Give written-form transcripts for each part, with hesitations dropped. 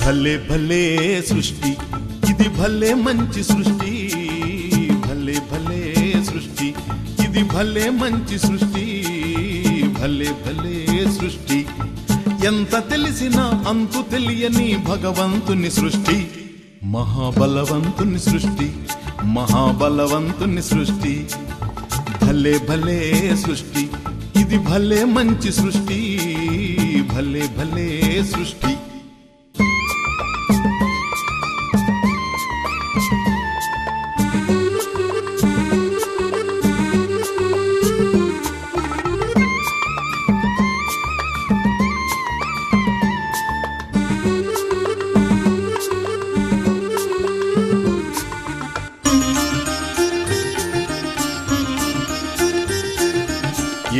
భలే భలే సృష్టి ఇది భలే మంచి సృష్టి భలే భలే సృష్టి ఇది భలే మంచి సృష్టి భలే భలే సృష్టి ఎంత తెలిసినా అంతు తెలియని భగవంతుని సృష్టి మహాబలవంతుని సృష్టి మహాబలవంతుని సృష్టి భలే భలే సృష్టి ఇది భలే మంచి సృష్టి భలే భలే సృష్టి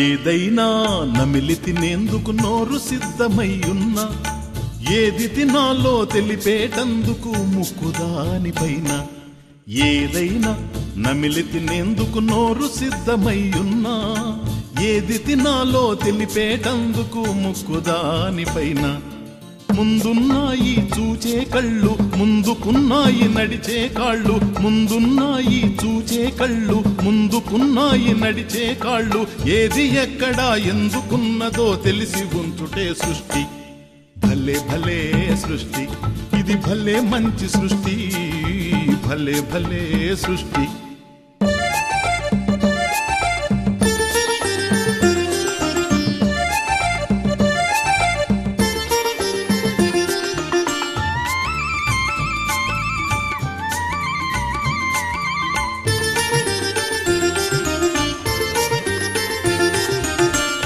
ఏదైనా నమిలి తినేందుకు నోరు సిద్ధమయ్యున్నా ఏది తినాలో తెలిపేటందుకు ముక్కు దానిపైన ఏదైనా నమిలి తినేందుకు నోరు సిద్ధమయ్యున్నా ఏది తినాలో తెలిపేటందుకు ముక్కు దానిపైన ముందున్నాయి చూచే కళ్ళు ముందుకున్నాయి నడిచే కాళ్ళు ముందున్నాయి చూచే కళ్ళు ముందుకున్నాయి నడిచే కాళ్ళు ఏది ఎక్కడా ఎందుకున్నదో తెలిసి ఉంచుటే సృష్టి భలే భలే సృష్టి ఇది భలే మంచి సృష్టి భలే భలే సృష్టి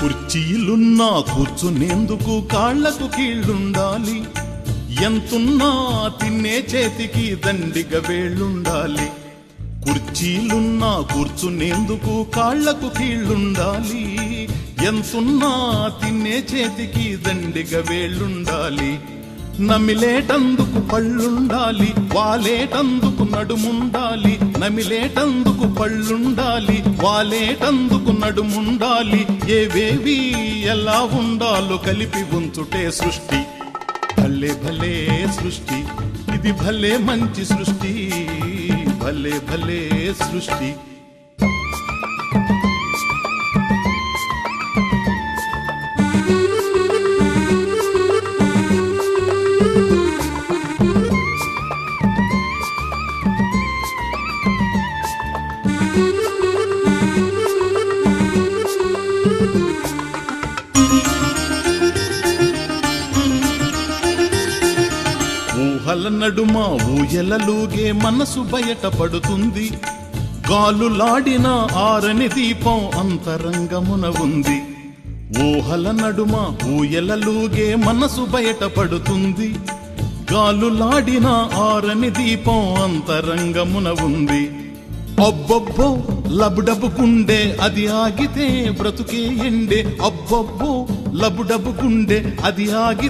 కుర్చీలున్నా కూర్చునేందుకు కాళ్లకు కీళ్ళుండాలి ఎంతున్నా తినే చేతికి దండిగ వేళ్ళుండాలి కుర్చీలున్నా కూర్చునేందుకు కాళ్లకు కీళ్ళుండాలి ఎంతున్నా తినే చేతికి దండిగ వేళ్ళుండాలి నమిలేటందుకు పళ్ళుండాలి వాలేటందుకు నడుముండాలి నమిలేటందుకు పళ్ళుండాలి వాలేటందుకు నడుముండాలి ఏవేవి ఎలా ఉండాలో కలిపి ఉంచుటే సృష్టి భలే భలే సృష్టి ఇది భలే మంచి సృష్టి భలే భలే సృష్టి ఊహల నడుమ ఊయలలుగే మనసు బయట పడుతుంది గాలులాడిన ఆరని దీపం అంతరంగమున ఉంది ఊహల నడుమ ఊయలలుగే మనసు బయట పడుతుంది గాలులాడిన ఆరని దీపం అంతరంగమున ఉంది అబ్బబ్బో లబుడబు గుండె అది ఆగితే బ్రతుకే ఎండే అబ్బబ్బో లబుడబు గుండె అది ఆగి